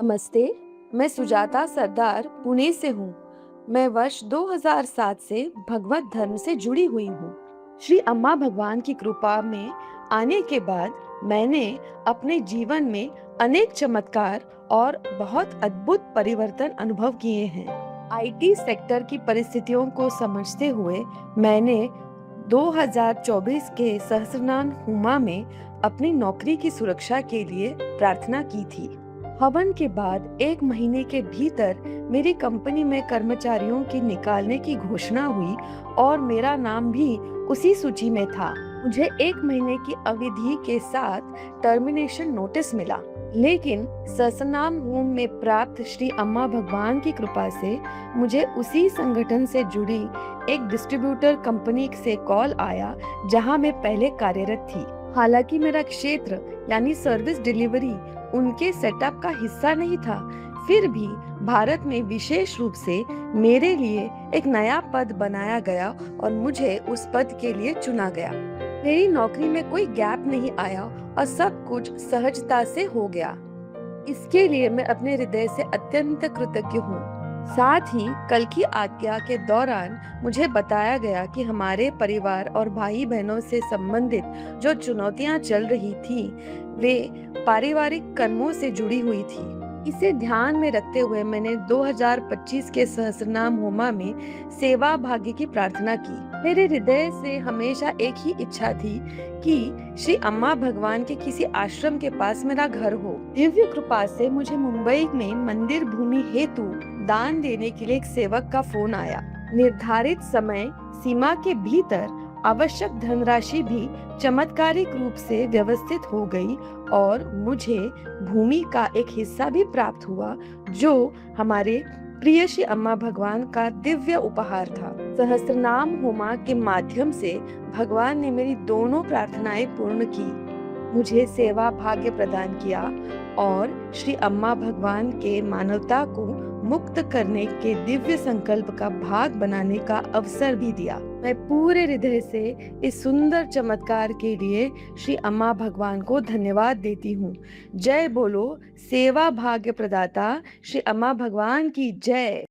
नमस्ते। मैं सुजाता सरदार पुणे से हूँ। मैं वर्ष 2007 से भगवत धर्म से जुड़ी हुई हूँ। श्री अम्मा भगवान की कृपा में आने के बाद मैंने अपने जीवन में अनेक चमत्कार और बहुत अद्भुत परिवर्तन अनुभव किए हैं। आईटी सेक्टर की परिस्थितियों को समझते हुए मैंने 2024 के सहस्रनाम हुमा में अपनी नौकरी की सुरक्षा के लिए प्रार्थना की थी। हवन के बाद 1 महीने के भीतर मेरी कंपनी में कर्मचारियों की निकालने की घोषणा हुई और मेरा नाम भी उसी सूची में था। मुझे 1 महीने की अवधि के साथ टर्मिनेशन नोटिस मिला, लेकिन सहस्रनाम होम में प्राप्त श्री अम्मा भगवान की कृपा से मुझे उसी संगठन से जुड़ी एक डिस्ट्रीब्यूटर कंपनी से कॉल आया जहां मैं पहले कार्यरत थी। हालांकि मेरा क्षेत्र यानी सर्विस डिलीवरी उनके सेटअप का हिस्सा नहीं था, फिर भी भारत में विशेष रूप से मेरे लिए एक नया पद बनाया गया और मुझे उस पद के लिए चुना गया। मेरी नौकरी में कोई गैप नहीं आया और सब कुछ सहजता से हो गया। इसके लिए मैं अपने हृदय से अत्यंत कृतज्ञ हूँ। साथ ही कल की आज्ञा के दौरान मुझे बताया गया कि हमारे परिवार और भाई बहनों से संबंधित जो चुनौतियां चल रही थी, वे पारिवारिक कर्मों से जुड़ी हुई थी। इसे ध्यान में रखते हुए मैंने 2025 के सहस्रनाम होमा में सेवा भाग्य की प्रार्थना की। मेरे हृदय से हमेशा एक ही इच्छा थी कि श्री अम्मा भगवान के किसी आश्रम के पास मेरा घर हो। दिव्य कृपा से मुझे मुंबई में मंदिर भूमि हेतु दान देने के लिए एक सेवक का फोन आया। निर्धारित समय सीमा के भीतर आवश्यक धनराशि भी चमत्कारिक रूप से व्यवस्थित हो गई और मुझे भूमि का एक हिस्सा भी प्राप्त हुआ, जो हमारे प्रिय श्री अम्मा भगवान का दिव्य उपहार था। सहस्त्रनाम होमा के माध्यम से भगवान ने मेरी दोनों प्रार्थनाएं पूर्ण की, मुझे सेवा भाग्य प्रदान किया और श्री अम्मा भगवान के मानवता को मुक्त करने के दिव्य संकल्प का भाग बनाने का अवसर भी दिया। मैं पूरे हृदय से इस सुंदर चमत्कार के लिए श्री अम्मा भगवान को धन्यवाद देती हूँ। जय बोलो सेवा भाग्य प्रदाता श्री अम्मा भगवान की जय।